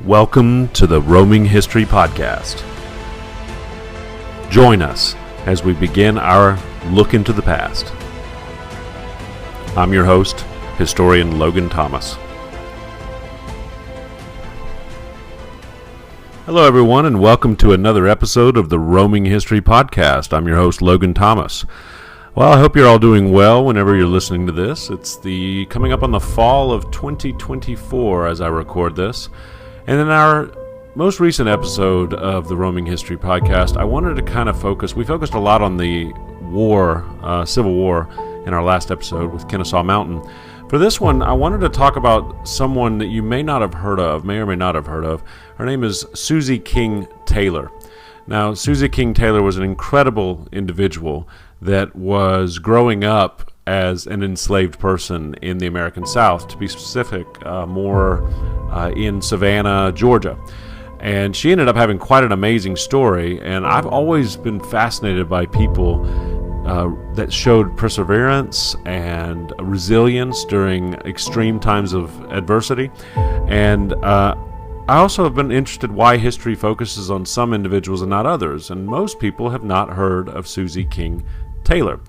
Welcome to the Roaming History Podcast. Join us as we begin our look into the past. I'm your host, historian Logan Thomas. Hello everyone, and welcome to another episode of the Roaming History Podcast. I'm your host, Logan Thomas. Well, I hope you're all doing well whenever you're listening to this. It's coming up on the fall of 2024 as I record this. And in our most recent episode of the Roaming History Podcast, I wanted to kind of we focused a lot on the Civil War in our last episode with Kennesaw Mountain. For this one, I wanted to talk about someone that you may or may not have heard of. Her name is Susie King Taylor. Now, Susie King Taylor was an incredible individual that was growing up as an enslaved person in the American South, to be specific, more in Savannah, Georgia. And she ended up having quite an amazing story, and I've always been fascinated by people that showed perseverance and resilience during extreme times of adversity. And I also have been interested why history focuses on some individuals and not others, and most people have not heard of Susie King Taylor.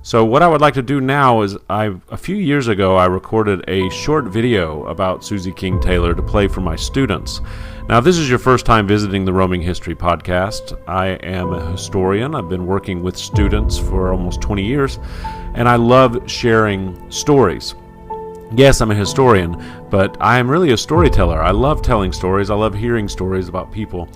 So what I would like to do now is, a few years ago I recorded a short video about Susie King Taylor to play for my students. Now, if this is your first time visiting the Roaming History Podcast, I am a historian. I've been working with students for almost 20 years, and I love sharing stories. Yes, I'm a historian, but I am really a storyteller. I love telling stories. I love hearing stories about people.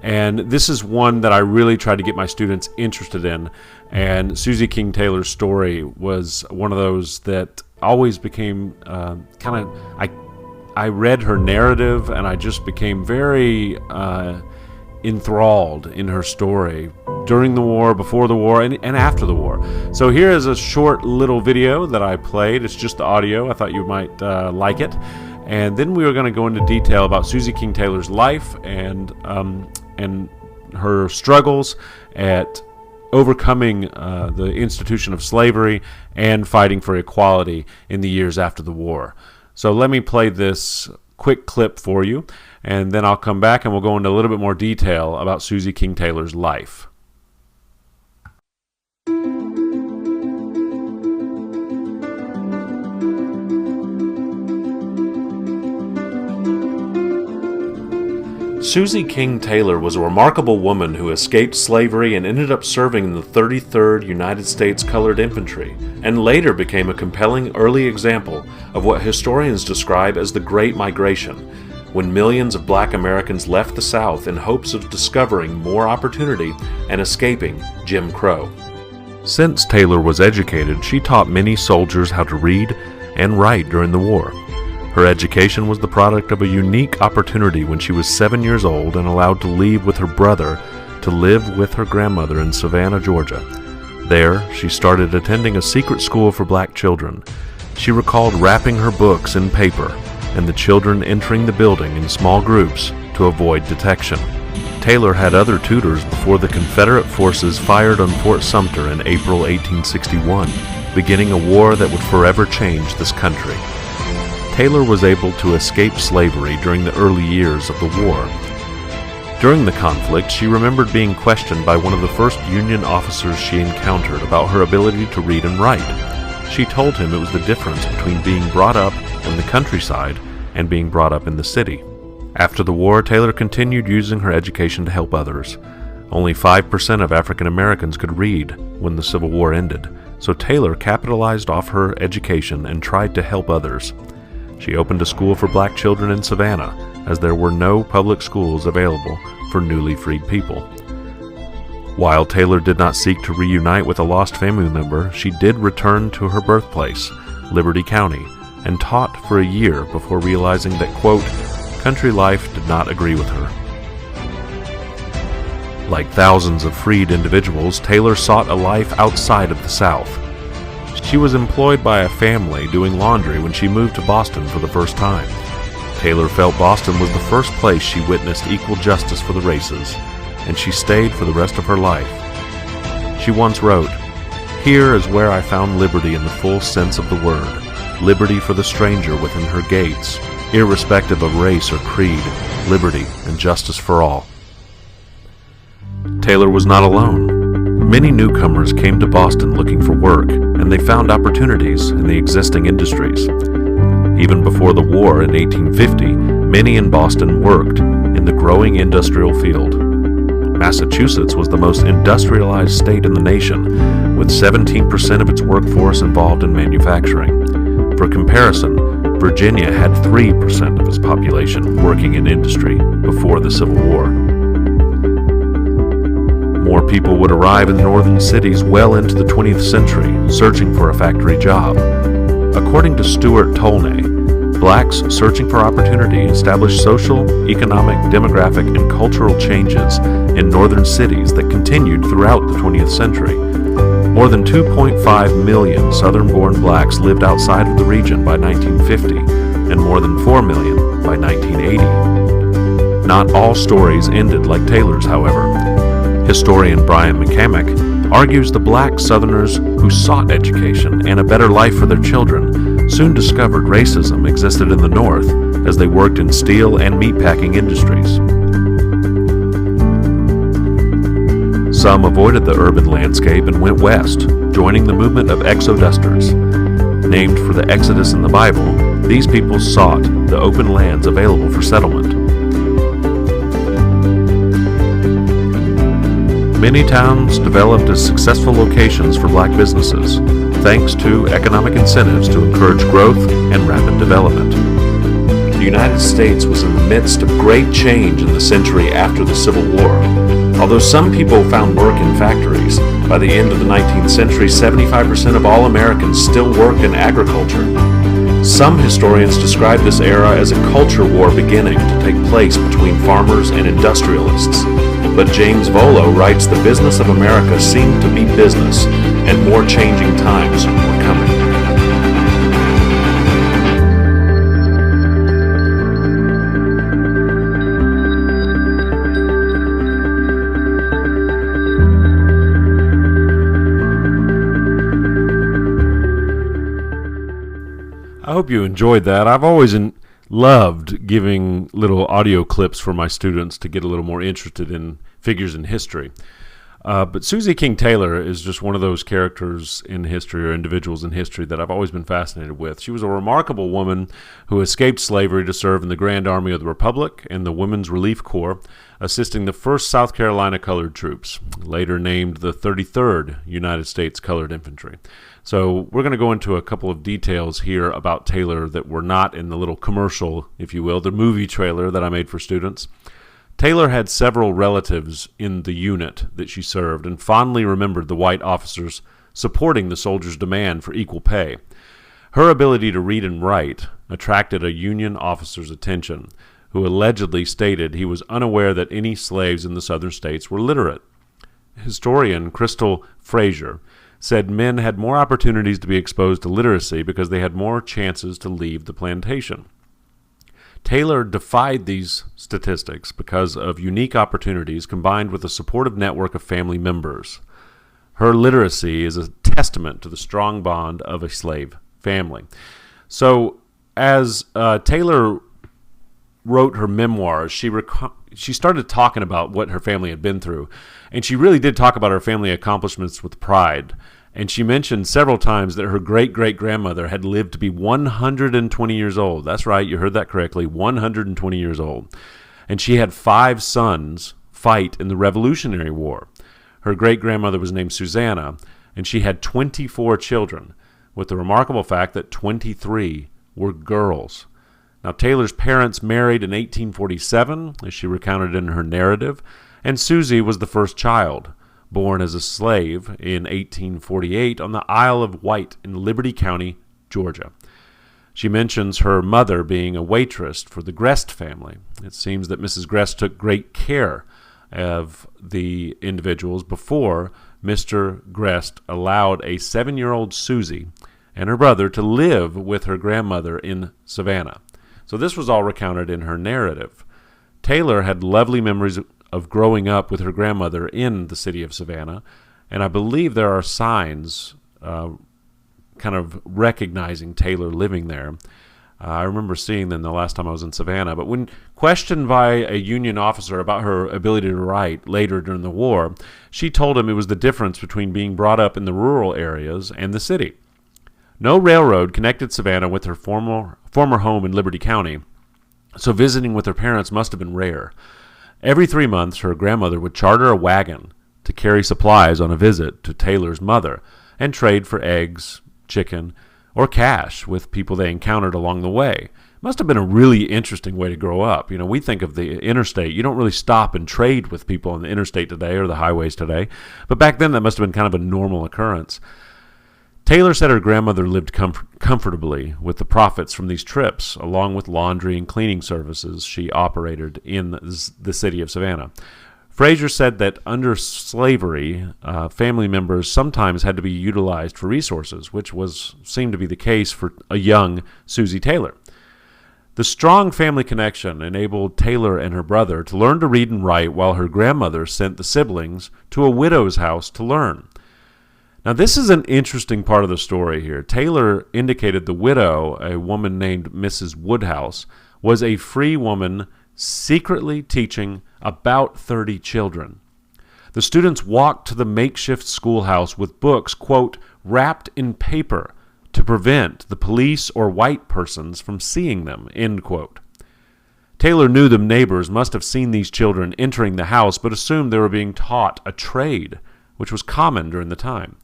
And this is one that I really try to get my students interested in. And Susie King Taylor's story was one of those that always became I read her narrative and I just became very enthralled in her story during the war, before the war, and after the war. So here is a short little video that I played. It's just the audio. I thought you might like it. And then we were going to go into detail about Susie King Taylor's life and her struggles at overcoming the institution of slavery and fighting for equality in the years after the war. So let me play this quick clip for you, and then I'll come back and we'll go into a little bit more detail about Susie King Taylor's life. Susie King Taylor was a remarkable woman who escaped slavery and ended up serving in the 33rd United States Colored Infantry, and later became a compelling early example of what historians describe as the Great Migration, when millions of black Americans left the South in hopes of discovering more opportunity and escaping Jim Crow. Since Taylor was educated, she taught many soldiers how to read and write during the war. Her education was the product of a unique opportunity when she was 7 years old and allowed to leave with her brother to live with her grandmother in Savannah, Georgia. There, she started attending a secret school for black children. She recalled wrapping her books in paper and the children entering the building in small groups to avoid detection. Taylor had other tutors before the Confederate forces fired on Fort Sumter in April 1861, beginning a war that would forever change this country. Taylor was able to escape slavery during the early years of the war. During the conflict, she remembered being questioned by one of the first Union officers she encountered about her ability to read and write. She told him it was the difference between being brought up in the countryside and being brought up in the city. After the war, Taylor continued using her education to help others. Only 5% of African Americans could read when the Civil War ended, so Taylor capitalized off her education and tried to help others. She opened a school for black children in Savannah, as there were no public schools available for newly freed people. While Taylor did not seek to reunite with a lost family member, she did return to her birthplace, Liberty County, and taught for a year before realizing that, quote, country life did not agree with her. Like thousands of freed individuals, Taylor sought a life outside of the South. She was employed by a family doing laundry when she moved to Boston for the first time. Taylor felt Boston was the first place she witnessed equal justice for the races, and she stayed for the rest of her life. She once wrote, "Here is where I found liberty in the full sense of the word, liberty for the stranger within her gates, irrespective of race or creed, liberty and justice for all. Taylor was not alone. Many newcomers came to Boston looking for work, and they found opportunities in the existing industries. Even before the war in 1850, many in Boston worked in the growing industrial field. Massachusetts was the most industrialized state in the nation, with 17% of its workforce involved in manufacturing. For comparison, Virginia had 3% of its population working in industry before the Civil War. More people would arrive in northern cities well into the 20th century, searching for a factory job. According to Stuart Tolnay, blacks searching for opportunity established social, economic, demographic, and cultural changes in northern cities that continued throughout the 20th century. More than 2.5 million Southern-born blacks lived outside of the region by 1950, and more than 4 million by 1980. Not all stories ended like Taylor's, however. Historian Brian McCamick argues the black Southerners who sought education and a better life for their children soon discovered racism existed in the North as they worked in steel and meatpacking industries. Some avoided the urban landscape and went west, joining the movement of exodusters. Named for the Exodus in the Bible, these people sought the open lands available for settlement. Many towns developed as successful locations for black businesses, thanks to economic incentives to encourage growth and rapid development. The United States was in the midst of great change in the century after the Civil War. Although some people found work in factories, by the end of the 19th century, 75% of all Americans still worked in agriculture. Some historians describe this era as a culture war beginning to take place between farmers and industrialists. But James Volo writes the business of America seemed to be business, and more changing times were coming. I hope you enjoyed that. I've always loved giving little audio clips for my students to get a little more interested in figures in history. But Susie King Taylor is just one of those characters in history or individuals in history that I've always been fascinated with. She was a remarkable woman who escaped slavery to serve in the Grand Army of the Republic and the Women's Relief Corps, assisting the 1st South Carolina Colored Troops, later named the 33rd United States Colored Infantry. So we're going to go into a couple of details here about Taylor that were not in the little commercial, if you will, the movie trailer that I made for students. Taylor had several relatives in the unit that she served and fondly remembered the white officers supporting the soldiers' demand for equal pay. Her ability to read and write attracted a Union officer's attention, who allegedly stated he was unaware that any slaves in the southern states were literate. Historian Crystal Frazier said men had more opportunities to be exposed to literacy because they had more chances to leave the plantation. Taylor defied these statistics because of unique opportunities combined with a supportive network of family members. Her literacy is a testament to the strong bond of a slave family. So as Taylor wrote her memoirs, she started talking about what her family had been through, and she really did talk about her family accomplishments with pride. And she mentioned several times that her great-great-grandmother had lived to be 120 years old. That's right, you heard that correctly, 120 years old. And she had 5 sons fight in the Revolutionary War. Her great-grandmother was named Susanna, and she had 24 children, with the remarkable fact that 23 were girls. Now, Taylor's parents married in 1847, as she recounted in her narrative, and Susie was the first child, born as a slave in 1848 on the Isle of Wight in Liberty County, Georgia. She mentions her mother being a waitress for the Grest family. It seems that Mrs. Grest took great care of the individuals before Mr. Grest allowed a 7-year-old Susie and her brother to live with her grandmother in Savannah. So this was all recounted in her narrative. Taylor had lovely memories of growing up with her grandmother in the city of Savannah, and I believe there are signs kind of recognizing Taylor living there. I remember seeing them the last time I was in Savannah. But when questioned by a Union officer about her ability to write later during the war, she told him it was the difference between being brought up in the rural areas and the city. No railroad connected Savannah with her former home in Liberty County, so visiting with her parents must have been rare. Every 3 months, her grandmother would charter a wagon to carry supplies on a visit to Taylor's mother and trade for eggs, chicken, or cash with people they encountered along the way. It must have been a really interesting way to grow up. You know, we think of the interstate. You don't really stop and trade with people on the interstate today or the highways today. But back then, that must have been kind of a normal occurrence. Taylor said her grandmother lived comfortably with the profits from these trips, along with laundry and cleaning services she operated in the city of Savannah. Fraser said that under slavery, family members sometimes had to be utilized for resources, which seemed to be the case for a young Susie Taylor. The strong family connection enabled Taylor and her brother to learn to read and write while her grandmother sent the siblings to a widow's house to learn. Now, this is an interesting part of the story here. Taylor indicated the widow, a woman named Mrs. Woodhouse, was a free woman secretly teaching about 30 children. The students walked to the makeshift schoolhouse with books, quote, wrapped in paper to prevent the police or white persons from seeing them, end quote. Taylor knew the neighbors must have seen these children entering the house, but assumed they were being taught a trade, which was common during the time.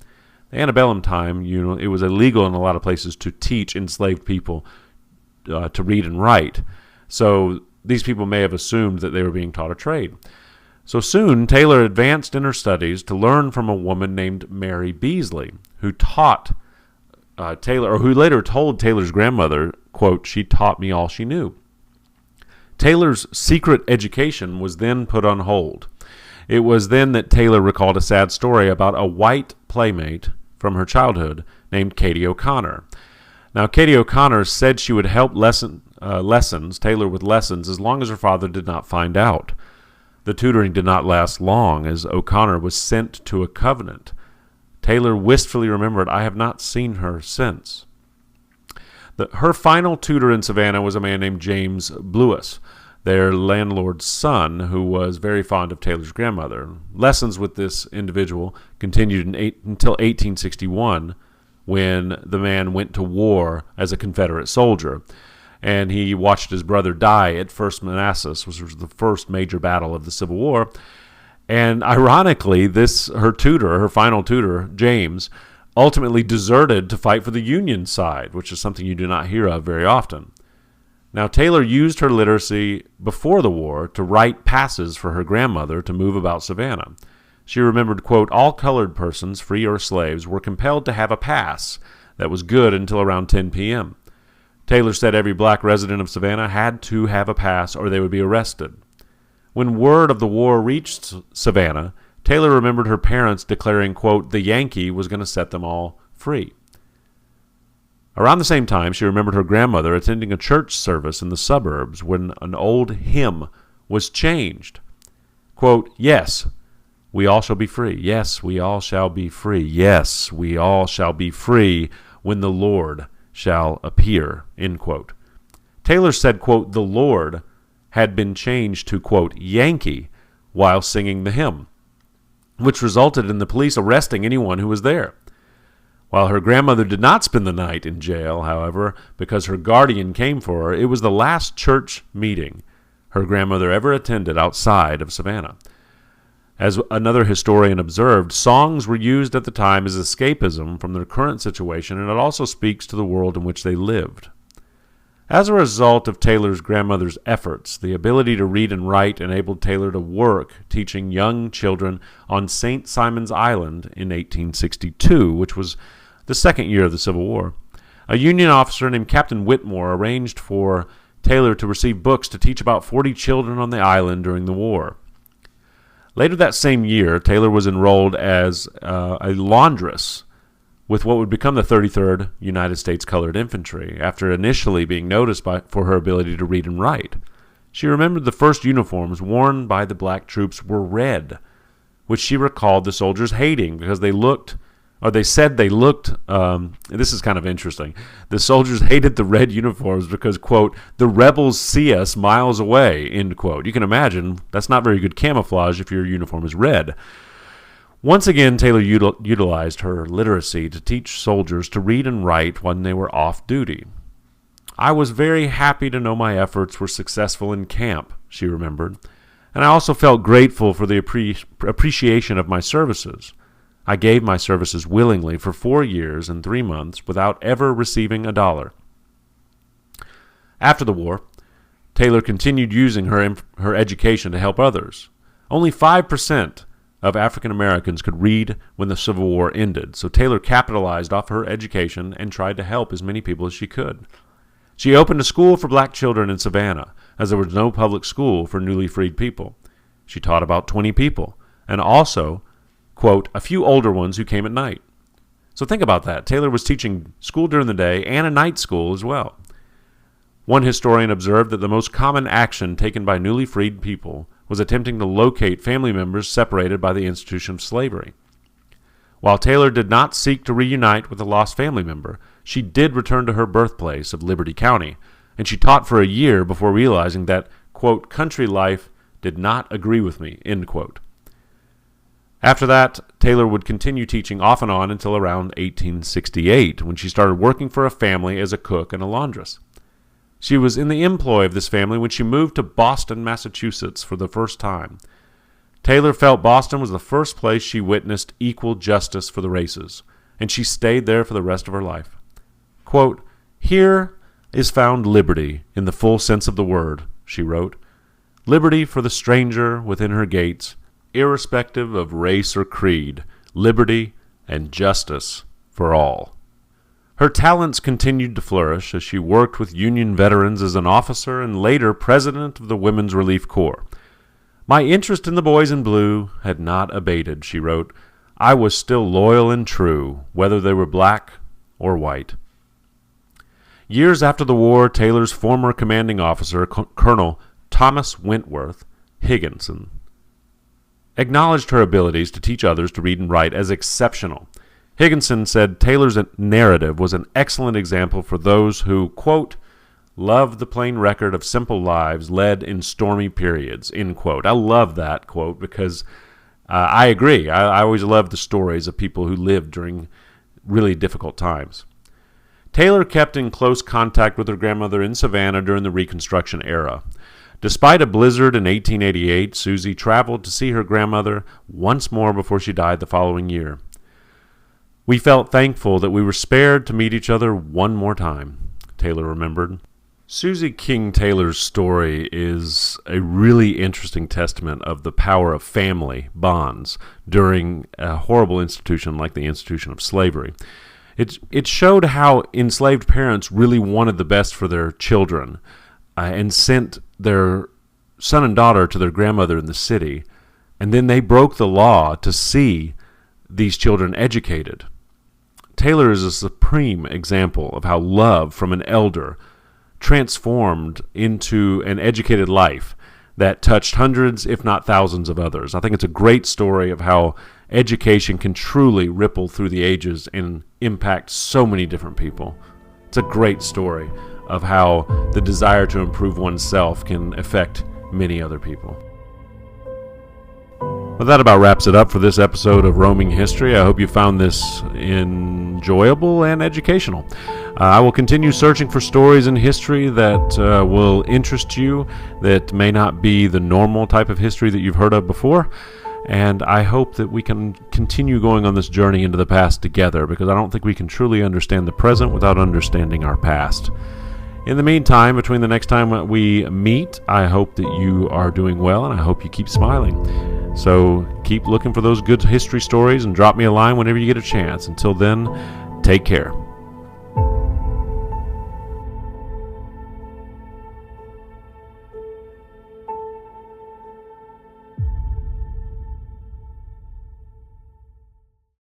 The antebellum time, it was illegal in a lot of places to teach enslaved people to read and write. So these people may have assumed that they were being taught a trade. So soon, Taylor advanced in her studies to learn from a woman named Mary Beasley, who taught Taylor, or who later told Taylor's grandmother, quote, she taught me all she knew. Taylor's secret education was then put on hold. It was then that Taylor recalled a sad story about a white playmate from her childhood named Katie O'Connor. Now, Katie O'Connor said she would help Taylor with lessons as long as her father did not find out. The tutoring did not last long, as O'Connor was sent to a convent. Taylor wistfully remembered, I have not seen her since. Her final tutor in Savannah was a man named James Blewis, their landlord's son, who was very fond of Taylor's grandmother. Lessons with this individual continued until 1861, when the man went to war as a Confederate soldier, and he watched his brother die at First Manassas, which was the first major battle of the Civil War. And ironically, her final tutor, James, ultimately deserted to fight for the Union side, which is something you do not hear of very often. Now, Taylor used her literacy before the war to write passes for her grandmother to move about Savannah. She remembered, quote, all colored persons, free or slaves, were compelled to have a pass that was good until around 10 p.m. Taylor said every black resident of Savannah had to have a pass or they would be arrested. When word of the war reached Savannah, Taylor remembered her parents declaring, quote, the Yankee was going to set them all free. Around the same time, she remembered her grandmother attending a church service in the suburbs when an old hymn was changed. Quote, yes, we all shall be free. Yes, we all shall be free. Yes, we all shall be free when the Lord shall appear, end quote. Taylor said, quote, the Lord had been changed to, quote, Yankee while singing the hymn, which resulted in the police arresting anyone who was there. While her grandmother did not spend the night in jail, however, because her guardian came for her, it was the last church meeting her grandmother ever attended outside of Savannah. As another historian observed, songs were used at the time as escapism from their current situation, and it also speaks to the world in which they lived. As a result of Taylor's grandmother's efforts, the ability to read and write enabled Taylor to work teaching young children on St. Simon's Island in 1862, which was the second year of the Civil War. A Union officer named Captain Whitmore arranged for Taylor to receive books to teach about 40 children on the island during the war. Later that same year, Taylor was enrolled as a laundress with what would become the 33rd United States Colored Infantry, after initially being noticed for her ability to read and write. She remembered the first uniforms worn by the black troops were red, which she recalled the soldiers hating because they looked or they said they looked, this is kind of interesting, the soldiers hated the red uniforms because, quote, the rebels see us miles away, end quote. You can imagine that's not very good camouflage if your uniform is red. Once again, Taylor utilized her literacy to teach soldiers to read and write when they were off duty. I was very happy to know my efforts were successful in camp, she remembered, and I also felt grateful for the appreciation of my services. I gave my services willingly for 4 years and 3 months without ever receiving $1. After the war, Taylor continued using her education to help others. Only 5% of African Americans could read when the Civil War ended, so Taylor capitalized off her education and tried to help as many people as she could. She opened a school for black children in Savannah, as there was no public school for newly freed people. She taught about 20 people, and also, quote, a few older ones who came at night. So think about that. Taylor was teaching school during the day and a night school as well. One historian observed that the most common action taken by newly freed people was attempting to locate family members separated by the institution of slavery. While Taylor did not seek to reunite with a lost family member, she did return to her birthplace of Liberty County, and she taught for a year before realizing that, quote, country life did not agree with me, end quote. After that, Taylor would continue teaching off and on until around 1868, when she started working for a family as a cook and a laundress. She was in the employ of this family when she moved to Boston, Massachusetts for the first time. Taylor felt Boston was the first place she witnessed equal justice for the races, and she stayed there for the rest of her life. Quote, here is found liberty in the full sense of the word, she wrote. Liberty for the stranger within her gates, irrespective of race or creed, liberty and justice for all. Her talents continued to flourish as she worked with Union veterans as an officer and later president of the Women's Relief Corps. My interest in the boys in blue had not abated, she wrote. I was still loyal and true, whether they were black or white. Years after the war, Taylor's former commanding officer, Colonel Thomas Wentworth Higginson, acknowledged her abilities to teach others to read and write as exceptional. Higginson said Taylor's narrative was an excellent example for those who, quote, love the plain record of simple lives led in stormy periods, end quote. I love that quote because I agree. I always love the stories of people who lived during really difficult times. Taylor kept in close contact with her grandmother in Savannah during the Reconstruction era. Despite a blizzard in 1888, Susie traveled to see her grandmother once more before she died the following year. We felt thankful that we were spared to meet each other one more time, Taylor remembered. Susie King Taylor's story is a really interesting testament of the power of family bonds during a horrible institution like the institution of slavery. It showed how enslaved parents really wanted the best for their children and sent their son and daughter to their grandmother in the city, and then they broke the law to see these children educated. Taylor is a supreme example of how love from an elder transformed into an educated life that touched hundreds, if not thousands, of others. I think it's a great story of how education can truly ripple through the ages and impact so many different people. It's a great story of how the desire to improve oneself can affect many other people. Well, that about wraps it up for this episode of Roaming History. I hope you found this enjoyable and educational. I will continue searching for stories in history that will interest you, that may not be the normal type of history that you've heard of before. And I hope that we can continue going on this journey into the past together, because I don't think we can truly understand the present without understanding our past. In the meantime, between the next time we meet, I hope that you are doing well, and I hope you keep smiling. So keep looking for those good history stories and drop me a line whenever you get a chance. Until then, take care.